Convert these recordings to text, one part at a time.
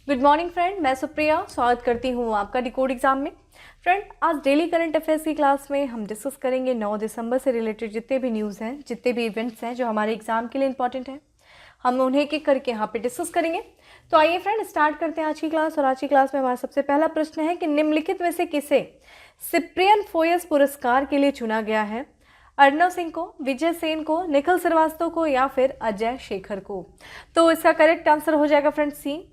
Good morning friend, मैं सुप्रिया स्वागत करती हूँ आपका डिकोड एग्जाम में। फ्रेंड, आज डेली करंट अफेयर्स की क्लास में हम डिस्कस करेंगे 9 दिसंबर से रिलेटेड जितने भी न्यूज़ हैं, जितने भी इवेंट्स हैं जो हमारे एग्जाम के लिए इंपॉर्टेंट हैं, हम उन्हें एक एक करके यहाँ पे डिस्कस करेंगे। तो आइए फ्रेंड स्टार्ट करते हैं आज की क्लास। और आज की क्लास में हमारा सबसे पहला प्रश्न है कि निम्नलिखित में से किसे सिप्रियन फोयस पुरस्कार के लिए चुना गया है? अर्णव सिंह को, विजय सेन को, निखिल श्रीवास्तव को या फिर अजय शेखर को? तो इसका करेक्ट आंसर हो जाएगा फ्रेंड सी।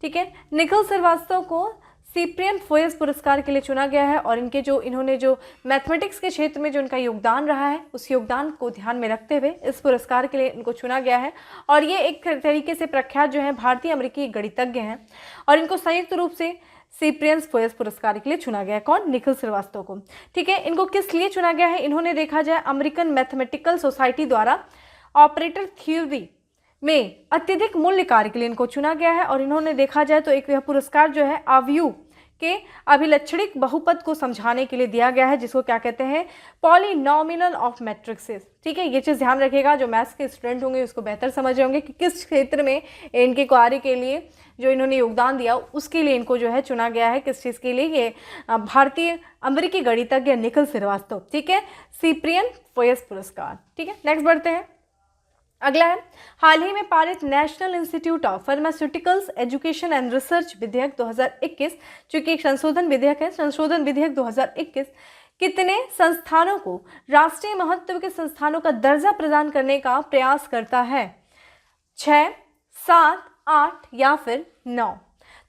ठीक है, निखिल श्रीवास्तव को सिप्रियन फोयस पुरस्कार के लिए चुना गया है और इन्होंने जो मैथमेटिक्स के क्षेत्र में जो इनका योगदान रहा है, उस योगदान को ध्यान में रखते हुए इस पुरस्कार के लिए इनको चुना गया है। और ये एक तरीके से प्रख्यात जो है भारतीय अमेरिकी गणितज्ञ हैं और इनको संयुक्त रूप से सिप्रियन फोयस पुरस्कार के लिए चुना गया है। कौन? निखिल श्रीवास्तव को। ठीक है, इनको किस लिए चुना गया है? इन्होंने देखा जाए अमेरिकन मैथमेटिकल सोसाइटी द्वारा ऑपरेटर थ्योरी में अत्यधिक मूल्य कार्य के लिए इनको चुना गया है। और इन्होंने देखा जाए तो एक यह पुरस्कार जो है अवयव के अभिलक्षणिक बहुपद को समझाने के लिए दिया गया है, जिसको क्या कहते हैं? पॉलिनॉमिनल ऑफ मैट्रिसेस। ठीक है, ये चीज़ ध्यान रखिएगा, जो मैथ्स के स्टूडेंट होंगे उसको बेहतर समझ होंगे कि किस क्षेत्र में इनके कार्य के लिए जो इन्होंने योगदान दिया उसके लिए इनको जो है चुना गया है। किस चीज़ के लिए? ये भारतीय अमेरिकी गणितज्ञ निखिल श्रीवास्तव। ठीक है, सिप्रियन फोयस पुरस्कार। ठीक है, नेक्स्ट बढ़ते हैं। अगला है, हाल ही में पारित national institute of pharmaceuticals education and research विधेयक 2021, जो कि एक संशोधन विधेयक है, संशोधन विधेयक 2021 कितने संस्थानों को राष्ट्रीय महत्व के संस्थानों का दर्जा प्रदान करने का प्रयास करता है? 6, 7, 8 या फिर 9?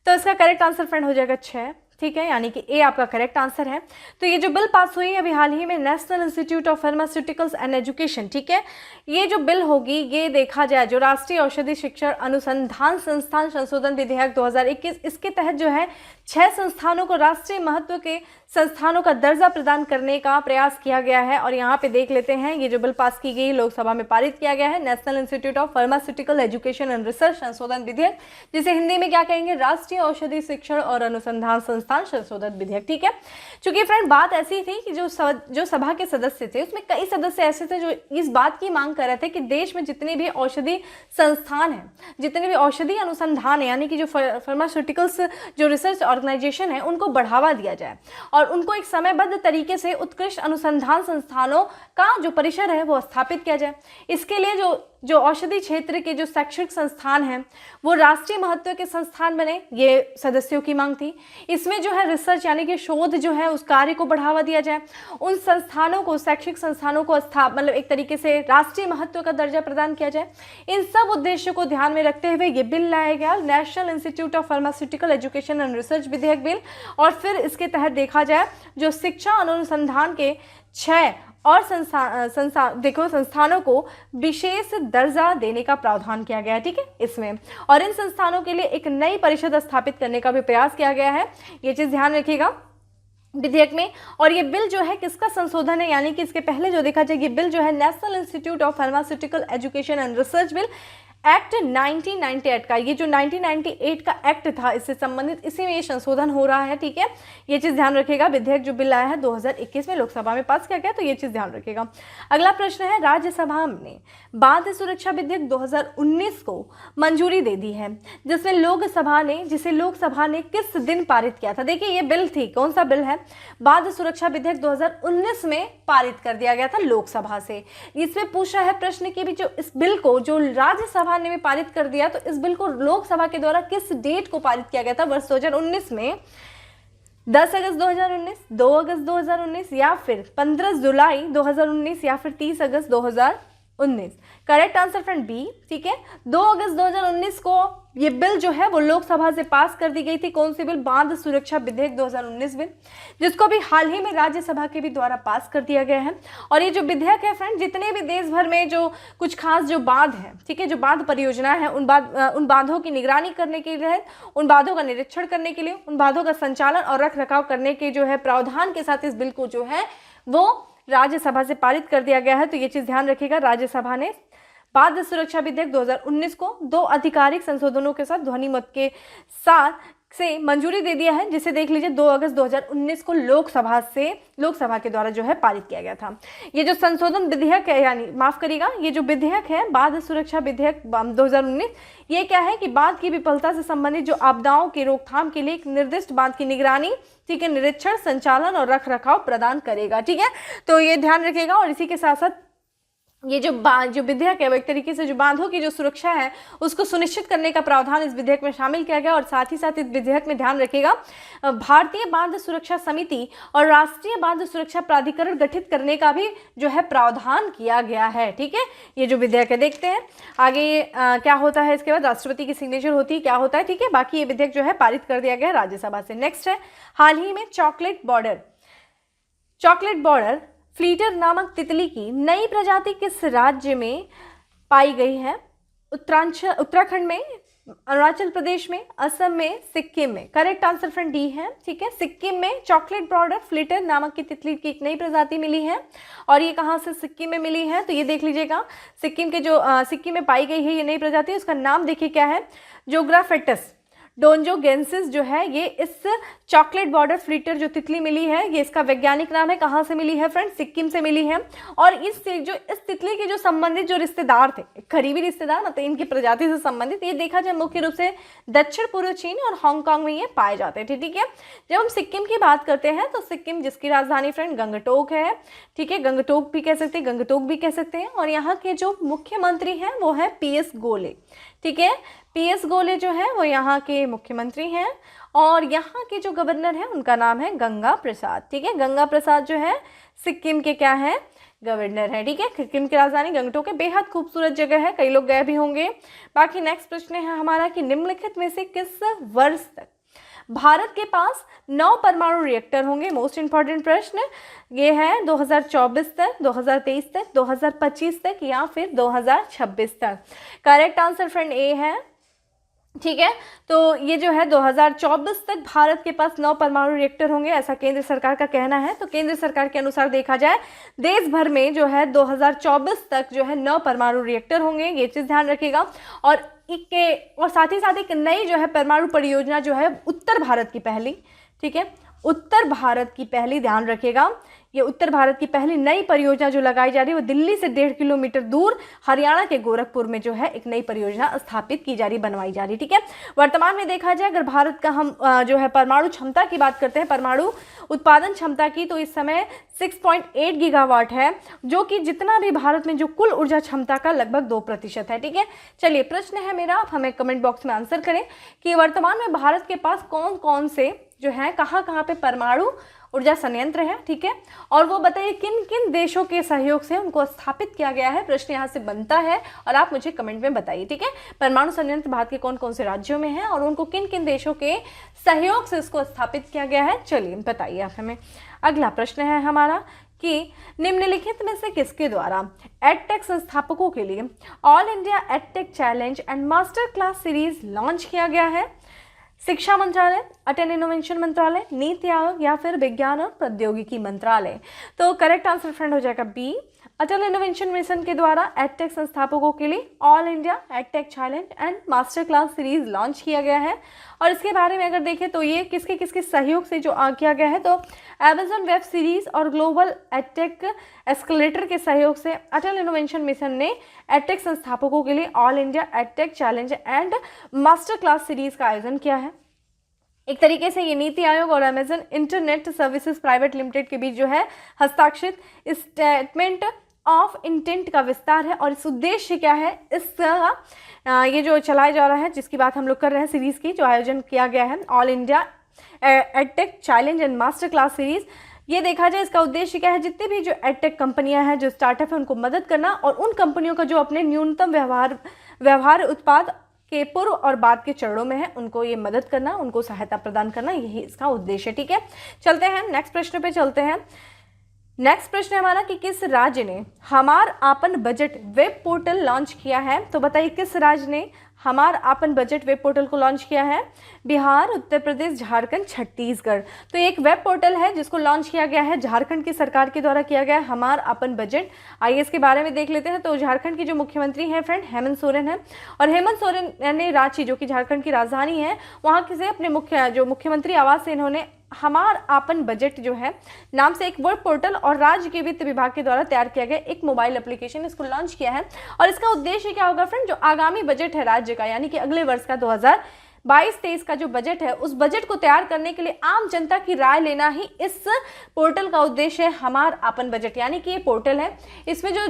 तो इसका करेक्ट आंसर फ्रेंड हो जाएगा 6। ठीक है, यानी कि ए आपका करेक्ट आंसर है। तो ये जो बिल पास हुई है अभी हाल ही में, national institute of pharmaceuticals and education, ठीक है, ये जो बिल होगी, ये देखा जाए जो राष्ट्रीय औषधि शिक्षण अनुसंधान संस्थान संशोधन विधेयक 2021, इसके तहत जो है 6 संस्थानों को राष्ट्रीय महत्व के संस्थानों का दर्जा प्रदान करने का प्रयास किया गया है। और यहाँ पे देख लेते हैं, ये जो बिल पास की गई लोकसभा में पारित किया गया है, national institute of pharmaceutical education and research संशोधन विधेयक, जिसे हिंदी में क्या कहेंगे? राष्ट्रीय औषधि शिक्षण और अनुसंधान संस्थान संशोधन विधेयक। ठीक है, चूंकि फ्रेंड बात ऐसी थी कि जो सभा के सदस्य थे उसमें कई सदस्य ऐसे थे जो इस बात की मांग कर रहे थे कि देश में जितने भी औषधि संस्थान हैं, जितने भी औषधि अनुसंधान है, यानी कि जो फार्मास्यूटिकल्स जो रिसर्च ऑर्गेनाइजेशन है, उनको बढ़ावा दिया जाए और उनको एक समयबद्ध तरीके से उत्कृष्ट अनुसंधान संस्थानों का जो परिसर है वो स्थापित किया जाए। इसके लिए जो औषधि क्षेत्र के जो शैक्षिक संस्थान हैं वो राष्ट्रीय महत्व के संस्थान बने, ये सदस्यों की मांग थी। इसमें जो है रिसर्च यानी कि शोध जो है उस कार्य को बढ़ावा दिया जाए, उन संस्थानों को, शैक्षिक संस्थानों को मतलब एक तरीके से राष्ट्रीय महत्व का दर्जा प्रदान किया जाए। इन सब उद्देश्यों को ध्यान में रखते हुए ये बिल लाया गया, national institute of pharmaceutical education and research विधेयक बिल। और फिर इसके तहत देखा जाए जो शिक्षा और अनुसंधान के 6 और संस्थानों को विशेष दर्जा देने का प्रावधान किया गया है। ठीक है, इसमें और इन संस्थानों के लिए एक नई परिषद स्थापित करने का भी प्रयास किया गया है, ये चीज़ ध्यान रखिएगा विधेयक में। और ये बिल जो है किसका संशोधन है? यानी कि इसके पहले जो देखा जाए, ये बिल जो है national institute of pharmaceutical education and research bill act 1998 का, ये जो 1998 का एक्ट था इससे संबंधित, इसी में ये संशोधन हो रहा है। ठीक है, ये चीज़ ध्यान रखिएगा। विधेयक जो बिल आया है 2021 में लोकसभा में पास किया गया, तो ये चीज़ ध्यान रखिएगा। अगला प्रश्न है, राज्यसभा ने बांध सुरक्षा विधेयक 2019 को मंजूरी दे दी है, जिसे लोकसभा ने किस दिन पारित किया था? देखिए, ये बिल थी, कौन सा बिल है? बांध सुरक्षा विधेयक 2019 में पारित कर दिया गया था लोकसभा से। इसमें पूछा है प्रश्न कि भी जो इस बिल को जो राज्यसभा ने भी पारित कर दिया, तो इस बिल को लोकसभा के द्वारा किस डेट को पारित किया गया था वर्ष 2019 में? 10 अगस्त 2019, 2 अगस्त 2019 या फिर 15 जुलाई 2019 या फिर 30 अगस्त 2019? Correct answer friend B. ठीक है, 2 अगस्त 2019 को ये बिल जो है वो लोकसभा से पास कर दी गई थी। कौन सी बिल? बांध सुरक्षा विधेयक 2019 बिल, जिसको भी हाल ही में राज्यसभा के भी द्वारा पास कर दिया गया है। और ये जो विधेयक है फ्रेंड, जितने भी देश भर में जो कुछ खास जो बांध है, ठीक है, जो बांध परियोजनाएं हैं, उन बांधों की निगरानी करने के लिए, उन बांधों का निरीक्षण करने के लिए, उन बांधों का संचालन और रख रखाव करने के जो है प्रावधान के साथ इस बिल को जो है वो राज्यसभा से पारित कर दिया गया है। तो ये चीज़ ध्यान रखिएगा, राज्यसभा ने बाध्य सुरक्षा विधेयक 2019 को 2 आधिकारिक संशोधनों के साथ ध्वनि मत के साथ से मंजूरी दे दिया है, जिसे देख लीजिए 2 अगस्त 2019 को लोकसभा के द्वारा जो है पारित किया गया था। ये जो संशोधन विधेयक है, यानी माफ करिएगा, ये जो विधेयक है बाध्य सुरक्षा विधेयक 2019, ये क्या है कि बांध की विफलता से संबंधित जो आपदाओं की रोकथाम के लिए एक निर्दिष्ट बांध की निगरानी, ठीक है, निरीक्षण, संचालन और रख रखाव प्रदान करेगा। ठीक है, तो ये ध्यान रखिएगा। और इसी के साथ साथ ये जो विधेयक है वो एक तरीके से जो बांधों की जो सुरक्षा है उसको सुनिश्चित करने का प्रावधान इस विधेयक में शामिल किया गया। और साथ ही साथ इस विधेयक में ध्यान रखिएगा, भारतीय बांध सुरक्षा समिति और राष्ट्रीय बांध सुरक्षा प्राधिकरण गठित करने का भी जो है प्रावधान किया गया है। ठीक है, ये जो विधेयक है, देखते हैं आगे क्या होता है। इसके बाद राष्ट्रपति की सिग्नेचर होती है, क्या होता है। ठीक है, बाकी ये विधेयक जो है पारित कर दिया गया है राज्यसभा से। नेक्स्ट है, हाल ही में चॉकलेट बॉर्डर फ्लीटर नामक तितली की नई प्रजाति किस राज्य में पाई गई है? उत्तराखंड में, अरुणाचल प्रदेश में, असम में, सिक्किम में। करेक्ट आंसर फ्रेंड डी है। ठीक है, सिक्किम में चॉकलेट बॉर्डर फ्लीटर नामक की तितली की एक नई प्रजाति मिली है। और ये कहाँ से सिक्किम में मिली है? तो ये देख लीजिएगा, सिक्किम में पाई गई है ये नई प्रजाति, उसका नाम देखिए क्या है, जोग्राफेटस डोंजोगेंसिस जो है, ये इस चॉकलेट बॉर्डर फ्लीटर जो तितली मिली है, ये इसका वैज्ञानिक नाम है। कहाँ से मिली है फ्रेंड? सिक्किम से मिली है। और इस तितली के जो संबंधित जो रिश्तेदार थे, करीबी रिश्तेदार, मतलब इनकी प्रजाति से संबंधित, ये देखा जाए मुख्य रूप से दक्षिण पूर्व चीन और हांगकांग में ये पाए जाते थे। ठीक है, जब हम सिक्किम की बात करते हैं तो सिक्किम जिसकी राजधानी फ्रेंड गंगटोक है। ठीक है, गंगटोक भी कह सकते हैं। और यहाँ के जो मुख्यमंत्री हैं वो है PS गोले। ठीक है, PS गोले जो है वो यहाँ के मुख्यमंत्री हैं। और यहाँ के जो गवर्नर हैं उनका नाम है गंगा प्रसाद। ठीक है, गंगा प्रसाद जो है सिक्किम के क्या है? गवर्नर है। ठीक है, सिक्किम की राजधानी गंगटोक है, बेहद खूबसूरत जगह है, कई लोग गए भी होंगे। बाकी नेक्स्ट प्रश्न है हमारा कि निम्नलिखित में से किस वर्ष तक भारत के पास 9 परमाणु रिएक्टर होंगे? मोस्ट इंपॉर्टेंट प्रश्न ये है, 2024 तक, 2023 तक, 2025 तक या फिर 2026 तक। करेक्ट आंसर फ्रेंड ए है। ठीक है, तो ये जो है 2024 तक भारत के पास 9 परमाणु रिएक्टर होंगे, ऐसा केंद्र सरकार का कहना है। तो केंद्र सरकार के अनुसार देखा जाए देश भर में जो है 2024 तक जो है 9 परमाणु रिएक्टर होंगे, ये चीज़ ध्यान रखिएगा। और साथ ही साथ एक नई जो है परमाणु परियोजना जो है उत्तर भारत की पहली, ठीक है, उत्तर भारत की पहली, ध्यान रखिएगा, ये उत्तर भारत की पहली नई परियोजना जो लगाई जा रही है वो दिल्ली से 1.5 किलोमीटर दूर हरियाणा के गोरखपुर में जो है एक नई परियोजना स्थापित की जा रही, बनवाई जा रही। ठीक है, वर्तमान में देखा जाए अगर भारत का हम जो है परमाणु क्षमता की बात करते हैं, परमाणु उत्पादन क्षमता की, तो इस समय 6.8 गीगावाट है, जो कि जितना भी भारत में जो कुल ऊर्जा क्षमता का लगभग 2% है। ठीक है, चलिए प्रश्न है मेरा, आप हमें कमेंट बॉक्स में आंसर करें कि वर्तमान में भारत के पास कौन कौन से जो है कहाँ पे परमाणु ऊर्जा संयंत्र है। ठीक है, और वो बताइए किन किन देशों के सहयोग से उनको स्थापित किया गया है। प्रश्न यहाँ से बनता है और आप मुझे कमेंट में बताइए। ठीक है, परमाणु संयंत्र भारत के कौन कौन से राज्यों में है और उनको किन किन देशों के सहयोग से इसको स्थापित किया गया है, चलिए बताइए आप हमें। अगला प्रश्न है हमारा कि निम्नलिखित में से किसके द्वारा एडटेक संस्थापकों के लिए all India edtech challenge and master class series launch किया गया है? शिक्षा मंत्रालय, अटल इनोवेशन मंत्रालय, नीति आयोग या फिर विज्ञान और प्रौद्योगिकी मंत्रालय। तो करेक्ट आंसर फ्रेंड हो जाएगा बी, अटल इनोवेशन मिशन के द्वारा एडटेक संस्थापकों के लिए all India edtech challenge and master class series launch किया गया है। और इसके बारे में अगर देखें तो ये किसके किसके सहयोग से जो किया गया है, तो अमेजन वेब सीरीज और ग्लोबल एडटेक एस्केलेटर के सहयोग से अटल इनोवेशन मिशन ने एडटेक संस्थापकों के लिए all India edtech challenge and master class series का आयोजन किया है। एक तरीके से ये नीति आयोग और Amazon internet services private limited के बीच जो है हस्ताक्षरित स्टेटमेंट ऑफ इंटेंट का विस्तार है। और इस उद्देश्य क्या है, इसका ये जो चलाया जा रहा है, जिसकी बात हम लोग कर रहे हैं, सीरीज की जो आयोजन किया गया है all India edtech challenge and master class series, ये देखा जाए इसका उद्देश्य क्या है, जितनी भी जो एडटेक कंपनियां हैं, जो स्टार्टअप है, उनको मदद करना और उन कंपनियों का जो अपने न्यूनतम व्यवहार उत्पाद के पूर्व और बाद के चरणों में है, उनको ये मदद करना, उनको सहायता प्रदान करना, यही इसका उद्देश्य। ठीक है, चलते हैं नेक्स्ट प्रश्न पे चलते हैं। नेक्स्ट प्रश्न है हमारा कि किस राज्य ने हमार आपन बजट वेब पोर्टल लॉन्च किया है? तो बताइए किस राज्य ने हमार आपन बजट वेब पोर्टल को लॉन्च किया है? बिहार, उत्तर प्रदेश, झारखंड, छत्तीसगढ़। तो ये एक वेब पोर्टल है जिसको लॉन्च किया गया है, झारखंड की सरकार के द्वारा किया गया है, हमार आपन बजट। आइए इसके बारे में देख लेते हैं। तो झारखंड की जो मुख्यमंत्री हैं फ्रेंड हेमंत सोरेन है, और हेमंत सोरेन ने रांची, जो कि झारखंड की राजधानी है, वहाँ के से अपने मुख्यमंत्री आवास से इन्होंने हमार आपन बजट जो है नाम से एक वेब पोर्टल और राज्य के वित्त विभाग के द्वारा तैयार किया गया एक मोबाइल एप्लीकेशन इसको लॉन्च किया है। और इसका उद्देश्य क्या होगा फ्रेंड? जो आगामी बजट है राज्य का, यानी कि अगले वर्ष का 2022-23 का जो बजट है, उस बजट को तैयार करने के लिए आम जनता की राय लेना ही इस पोर्टल का उद्देश्य है, हमार आपन बजट। यानी कि ये पोर्टल है, इसमें जो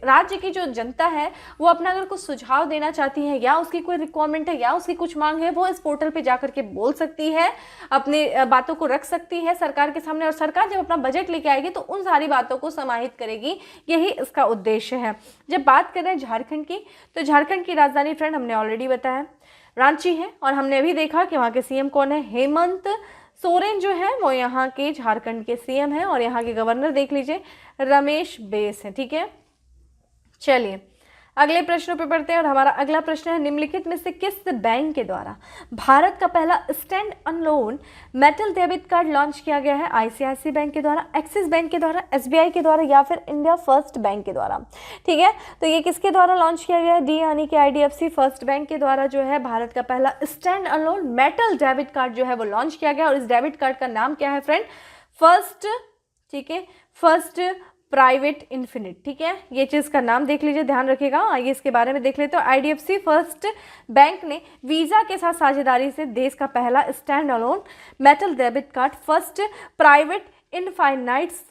राज्य की जो जनता है वो अपना अगर कुछ सुझाव देना चाहती है या उसकी कोई रिक्वायरमेंट है या उसकी कुछ मांग है, वो इस पोर्टल पे जाकर के बोल सकती है, अपनी बातों को रख सकती है सरकार के सामने, और सरकार जब अपना बजट लेके आएगी तो उन सारी बातों को समाहित करेगी। यही इसका उद्देश्य है। जब बात कर रहे हैं झारखंड की, तो झारखंड की राजधानी फ्रेंड हमने ऑलरेडी बताया रांची है, और हमने अभी देखा कि वहाँ के सीएम कौन है? हेमंत सोरेन जो है वो यहाँ के झारखंड के सीएम हैं, और यहाँ के गवर्नर देख लीजिए रमेश बैस हैं। ठीक है, चलिए अगले प्रश्नों पे पढ़ते हैं। और हमारा अगला प्रश्न है, निम्नलिखित में से किस बैंक के द्वारा भारत का पहला standalone metal debit card launch किया गया है? आईसीआईसी बैंक के द्वारा, एक्सिस बैंक के द्वारा, एसबीआई के द्वारा, या फिर इंडिया फर्स्ट बैंक के द्वारा। ठीक है, तो ये किसके द्वारा लॉन्च किया गया है? डी यानी कि आईडीएफसी फर्स्ट बैंक के द्वारा जो है भारत का पहला standalone metal debit card जो है वो लॉन्च किया गया। और इस डेबिट कार्ड का नाम क्या है फ्रेंड? फर्स्ट, ठीक है, फर्स्ट प्राइवेट इन्फिनिट। ठीक है, ये चीज़ का नाम देख लीजिए, ध्यान रखिएगा। आइए इसके बारे में देख लेते हैं। आईडीएफसी फर्स्ट बैंक ने वीजा के साथ साझेदारी से देश का पहला standalone metal debit card first private infinites,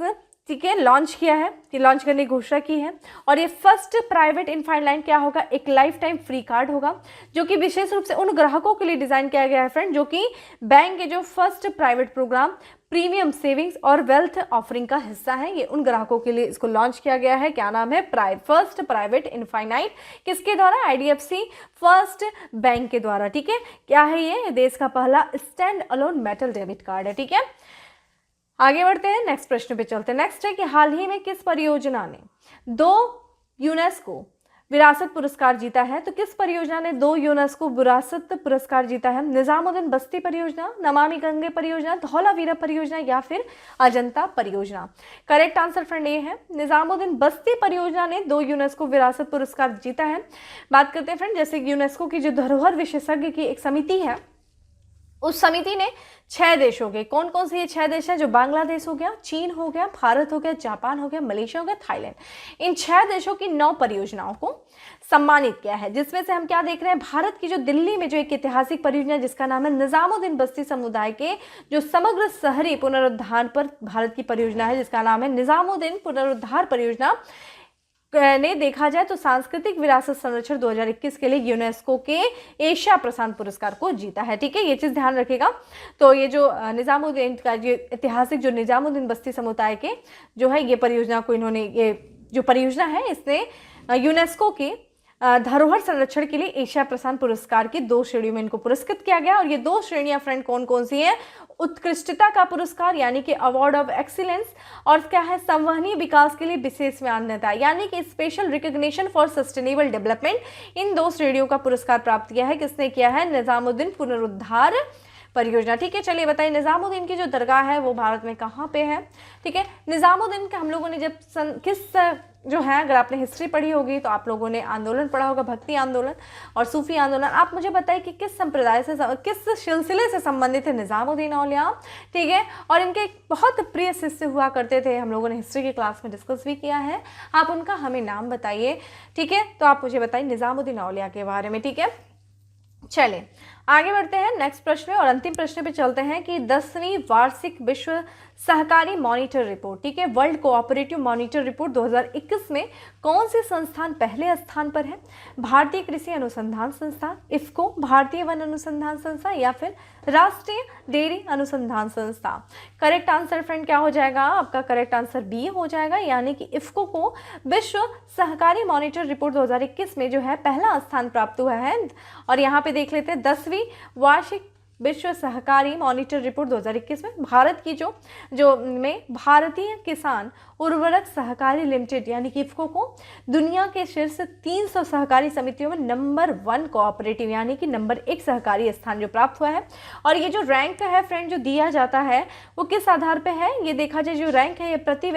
ठीक है, लॉन्च किया है, कि लॉन्च करने की घोषणा की है। और ये फर्स्ट प्राइवेट इनफाइनाइट क्या होगा? एक लाइफ टाइम फ्री कार्ड होगा, जो कि विशेष रूप से उन ग्राहकों के लिए डिजाइन किया गया है फ्रेंड, जो कि बैंक के जो first private programme premium savings और वेल्थ ऑफरिंग का हिस्सा है। ये उन ग्राहकों के लिए इसको लॉन्च किया गया है। क्या नाम है? First private infinite. किसके द्वारा? आईडीएफसी फर्स्ट बैंक के द्वारा। ठीक है, क्या है ये? देश का पहला standalone metal debit card है। ठीक है, आगे बढ़ते हैं, नेक्स्ट प्रश्न पे चलते हैं। नेक्स्ट है कि हाल ही में किस परियोजना ने 2 यूनेस्को विरासत पुरस्कार जीता है? तो किस परियोजना ने 2 यूनेस्को विरासत पुरस्कार जीता है? निजामुद्दीन बस्ती परियोजना, नमामि गंगे परियोजना, धौलावीरा परियोजना, या फिर अजंता परियोजना? करेक्ट आंसर फ्रेंड ये है, निजामुद्दीन बस्ती परियोजना ने 2 यूनेस्को विरासत पुरस्कार जीता है। बात करते हैं फ्रेंड, जैसे यूनेस्को की जो धरोहर विशेषज्ञ की एक समिति है, उस समिति ने 6 देशों के, कौन कौन से ये 6 देश हैं? जो बांग्लादेश हो गया, चीन हो गया, भारत हो गया, जापान हो गया, मलेशिया हो गया, थाईलैंड, इन 6 देशों की 9 परियोजनाओं को सम्मानित किया है। जिसमें से हम क्या देख रहे हैं? भारत की जो दिल्ली में जो एक ऐतिहासिक परियोजना जिसका नाम है निजामुद्दीन बस्ती समुदाय के जो समग्र शहरी पुनरुद्धार पर भारत की परियोजना है, जिसका नाम है निजामुद्दीन पुनरुद्धार परियोजना ने देखा जाए तो सांस्कृतिक विरासत संरक्षण 2021 के लिए यूनेस्को के एशिया प्रशांत पुरस्कार को जीता है। ठीक है, ये चीज़ ध्यान रखिएगा। तो ये जो निजामुद्दीन का जो ऐतिहासिक जो निजामुद्दीन बस्ती समुदाय के जो है ये परियोजना को इन्होंने, ये जो परियोजना है इसने यूनेस्को के धरोहर संरक्षण के लिए एशिया प्रशांत पुरस्कार की 2 श्रेणियों में इनको पुरस्कृत किया गया। और ये 2 श्रेणियां फ्रेंड कौन कौन सी हैं? उत्कृष्टता का पुरस्कार यानी कि अवार्ड ऑफ एक्सीलेंस, और क्या है? संवहनीय विकास के लिए विशेष मान्यता यानी कि special recognition for sustainable development. इन 2 श्रेणियों का पुरस्कार प्राप्त किया है। किसने किया है? निजामुद्दीन पुनरुद्धार परियोजना। ठीक है, चलिए बताइए निजामुद्दीन की जो दरगाह है वो भारत में कहाँ पे है? ठीक है, निजामुद्दीन का हम लोगों ने जब किस जो है, अगर आपने हिस्ट्री पढ़ी होगी तो आप लोगों ने आंदोलन पढ़ा होगा, भक्ति आंदोलन और सूफी आंदोलन। आप मुझे बताइए कि किस संप्रदाय से, किस सिलसिले से संबंधित है निजामुद्दीन औलिया? ठीक है, और इनके एक बहुत प्रिय शिष्य हुआ करते थे, हम लोगों ने हिस्ट्री की क्लास में डिस्कस भी किया है। आप उनका हमें नाम बताइए। ठीक है, तो आप मुझे बताइए निजामुद्दीन औलिया के बारे में। ठीक है, चलिए आगे बढ़ते हैं नेक्स्ट प्रश्न में और अंतिम प्रश्न पे चलते हैं कि 10वीं वार्षिक विश्व सहकारी मॉनिटर रिपोर्ट, ठीक है, वर्ल्ड कोऑपरेटिव मॉनिटर रिपोर्ट 2021 में कौन से संस्थान पहले स्थान पर है? भारतीय कृषि अनुसंधान संस्थान, इफ्को, भारतीय वन अनुसंधान संस्था, या फिर राष्ट्रीय डेयरी अनुसंधान संस्था? करेक्ट आंसर फ्रेंड क्या हो जाएगा? आपका करेक्ट आंसर बी हो जाएगा, यानी कि इफ्को को विश्व सहकारी मॉनिटर रिपोर्ट 2021 में जो है पहला स्थान प्राप्त हुआ है। और यहाँ पे देख लेते हैं 10वीं वार्षिक विश्व सहकारी मॉनिटर रिपोर्ट 2021 में भारत की जो भारतीय किसान उर्वरक सहकारी लिमिटेड यानी कि इफ्को को दुनिया के शीर्ष 300 सहकारी समितियों में नंबर 1 कोऑपरेटिव यानी कि नंबर 1 सहकारी स्थान जो प्राप्त हुआ है। और ये जो रैंक है फ्रेंड जो दिया जाता है वो किस आधार पे है, ये देखा जाए जो रैंक है ये प्रति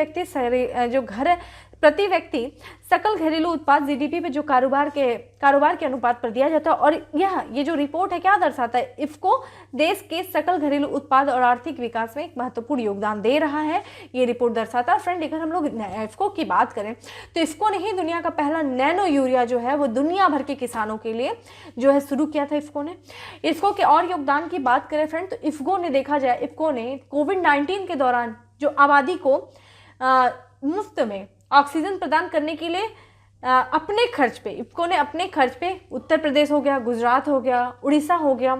व्यक्ति सकल घरेलू उत्पाद जीडीपी पे जो कारोबार के अनुपात पर दिया जाता है। और ये जो रिपोर्ट है क्या दर्शाता है, इफ्को देश के सकल घरेलू उत्पाद और आर्थिक विकास में एक महत्वपूर्ण योगदान दे रहा है, ये रिपोर्ट दर्शाता है। फ्रेंड अगर हम लोग इफ्को की बात करें तो इफ्को ने ही दुनिया का पहला नैनो यूरिया जो है वो दुनिया भर के किसानों के लिए जो है शुरू किया था इफ्को ने। इफ्को के और योगदान की बात करें फ्रेंड तो इफ्को ने देखा जाए इफ्को ने कोविड-19 के दौरान जो आबादी को मुफ्त में ऑक्सीजन प्रदान करने के लिए अपने खर्च पे इफ्को ने अपने खर्च पे उत्तर प्रदेश हो गया, गुजरात हो गया, उड़ीसा हो गया,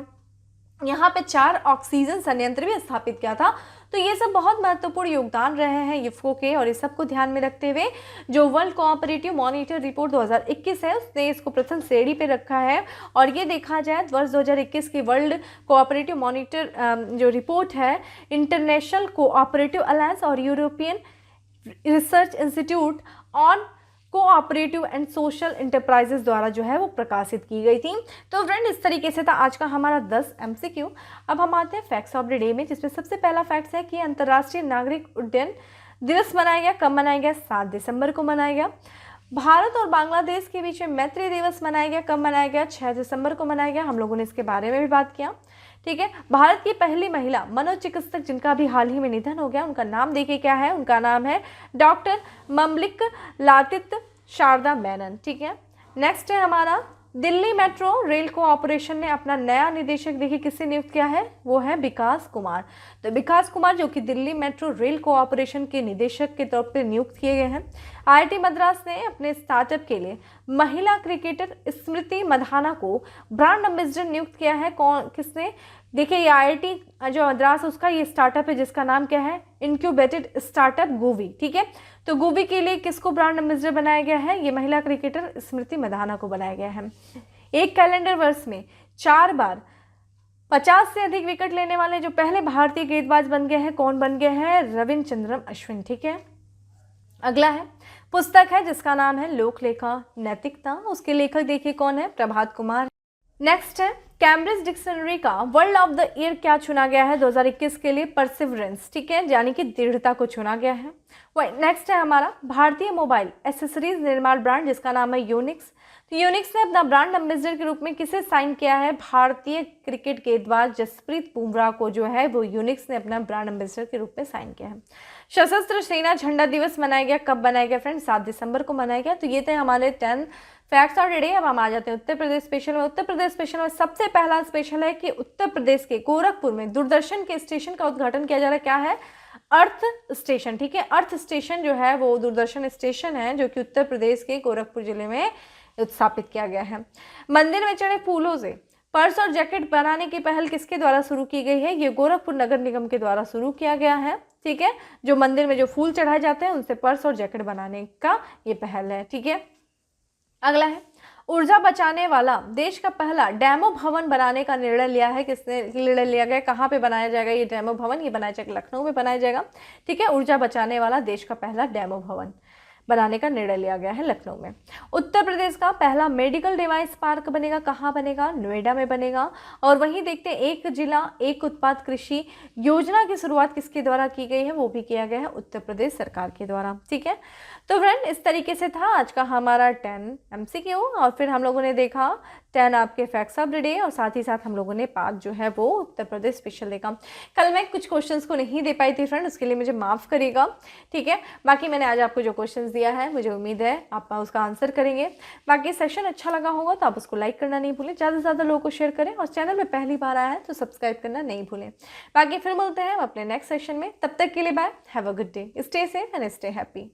यहाँ पे 4 ऑक्सीजन संयंत्र भी स्थापित किया था। तो ये सब बहुत महत्वपूर्ण योगदान रहे हैं इफ्को के। और इस सब को ध्यान में रखते हुए जो वर्ल्ड कोऑपरेटिव मॉनिटर रिपोर्ट 2021 है उसने इसको प्रथम श्रेणी पे रखा है। और ये देखा जाए वर्ष 2021 की वर्ल्ड कोऑपरेटिव मॉनिटर जो रिपोर्ट है इंटरनेशनल कोऑपरेटिव अलायंस और European research institute on cooperative and social enterprises द्वारा जो है वो प्रकाशित की गई थी। तो फ्रेंड इस तरीके से था आज का हमारा 10 MCQ। अब हम आते हैं फैक्ट्स ऑफ द डे में, जिसमें सबसे पहला फैक्ट्स है कि अंतर्राष्ट्रीय नागरिक उड्डयन दिवस मनाया गया। कब मनाया गया? 7 दिसंबर को मनाया गया। भारत और बांग्लादेश के बीच में मैत्री दिवस मनाया गया। कब मनाया गया? 6 दिसंबर को मनाया गया। हम लोगों ने इसके बारे में भी बात किया, ठीक है। भारत की पहली महिला मनोचिकित्सक जिनका भी हाल ही में निधन हो गया, उनका नाम देखिए क्या है, उनका नाम है डॉक्टर ममलिक लातित शारदा मेनन, ठीक है। नेक्स्ट है हमारा दिल्ली मेट्रो रेल कोऑपरेशन ने अपना नया निदेशक देखिए किससे नियुक्त किया है, वो है विकास कुमार। तो विकास कुमार जो कि दिल्ली मेट्रो रेल कोऑपरेशन के निदेशक के तौर पर नियुक्त किए गए हैं। IIT मद्रास ने अपने स्टार्टअप के लिए महिला क्रिकेटर स्मृति मंधाना को ब्रांड एम्बेसडर नियुक्त किया है। किसने? देखिए ये IIT जो मद्रास उसका ये स्टार्टअप है जिसका नाम क्या है, इनक्यूबेटेड स्टार्टअप गूवी, ठीक है। तो गूवी के लिए किसको ब्रांड एम्बेसडर बनाया गया है? ये महिला क्रिकेटर स्मृति मंधाना को बनाया गया है। एक कैलेंडर वर्ष में 4 बार 50 से अधिक विकेट लेने वाले जो पहले भारतीय गेंदबाज बन गए हैं, कौन बन गए हैं? रविचंद्रन अश्विन, ठीक है। अगला है पुस्तक है जिसका नाम है लोक लेखा नैतिकता, उसके लेखक देखिए कौन है? प्रभात कुमार। नेक्स्ट है कैम्ब्रिज डिक्शनरी का वर्ल्ड ऑफ द ईयर क्या चुना गया है 2021 के लिए? परसिवरेंस, ठीक है, यानी कि दृढ़ता को चुना गया है। वही नेक्स्ट है हमारा भारतीय मोबाइल एसेसरीज निर्माण ब्रांड जिसका नाम है यूनिक्स। तो यूनिक्स ने अपना ब्रांड एम्बेसडर के रूप में किसे साइन किया है? भारतीय क्रिकेट गेंदबाज जसप्रीत बुमराह को जो है वो यूनिक्स ने अपना ब्रांड एम्बेसडर के रूप में साइन किया है। सशस्त्र सेना झंडा दिवस मनाया गया। कब मनाया गया फ्रेंड? 7 दिसंबर को मनाया गया। तो ये थे हमारे 10 फैक्ट्स ऑफ द डे। अब हम आ जाते हैं उत्तर प्रदेश स्पेशल में। उत्तर प्रदेश स्पेशल में सबसे पहला स्पेशल है कि उत्तर प्रदेश के गोरखपुर में दूरदर्शन के स्टेशन का उद्घाटन किया जा रहा है। क्या है? अर्थ स्टेशन, ठीक है। अर्थ स्टेशन जो है वो दूरदर्शन स्टेशन है जो कि उत्तर प्रदेश के गोरखपुर जिले में स्थापित किया गया है। मंदिर में चढ़े फूलों से पर्स और जैकेट बनाने की पहल किसके द्वारा शुरू की गई है? ये गोरखपुर नगर निगम के द्वारा शुरू किया गया है, ठीक है। जो मंदिर में जो फूल चढ़ाए जाते हैं उनसे पर्स और जैकेट बनाने का ये पहल है, ठीक है। अगला है ऊर्जा बचाने वाला देश का पहला डेमो भवन बनाने का निर्णय लिया है। किसने निर्णय लिया गया? कहाँ पे बनाया जाएगा ये डेमो भवन? ये बनाया जाएगा लखनऊ में बनाया जाएगा, ठीक है। ऊर्जा बचाने वाला देश का पहला डेमो भवन बनाने का निर्णय लिया गया है लखनऊ में। उत्तर प्रदेश का पहला मेडिकल डिवाइस पार्क बनेगा। कहाँ बनेगा? नोएडा में बनेगा। और वहीं देखते हैं एक जिला एक उत्पाद कृषि योजना की शुरुआत किसके द्वारा की गई है? वो भी किया गया है उत्तर प्रदेश सरकार के द्वारा, ठीक है। तो फ्रेंड इस तरीके से था आज का हमारा 10 MCQ और फिर हम लोगों ने देखा 10 आपके फैक्ट्स ऑफ द डे और साथ ही साथ हम लोगों ने 5 जो है वो उत्तर प्रदेश स्पेशल देखा। कल मैं कुछ क्वेश्चंस को नहीं दे पाई थी फ्रेंड, उसके लिए मुझे माफ़ करिएगा, ठीक है। बाकी मैंने आज आपको जो क्वेश्चंस दिया है मुझे उम्मीद है आप उसका आंसर करेंगे। बाकी सेशन अच्छा लगा होगा तो आप उसको लाइक करना नहीं भूलें, ज़्यादा से ज़्यादा लोगों को शेयर करें और चैनल में पहली बार आया है तो सब्सक्राइब करना नहीं भूलें। बाकी फिर मिलते हैं अपने नेक्स्ट सेशन में, तब तक के लिए bye, have a good day, stay safe and stay happy.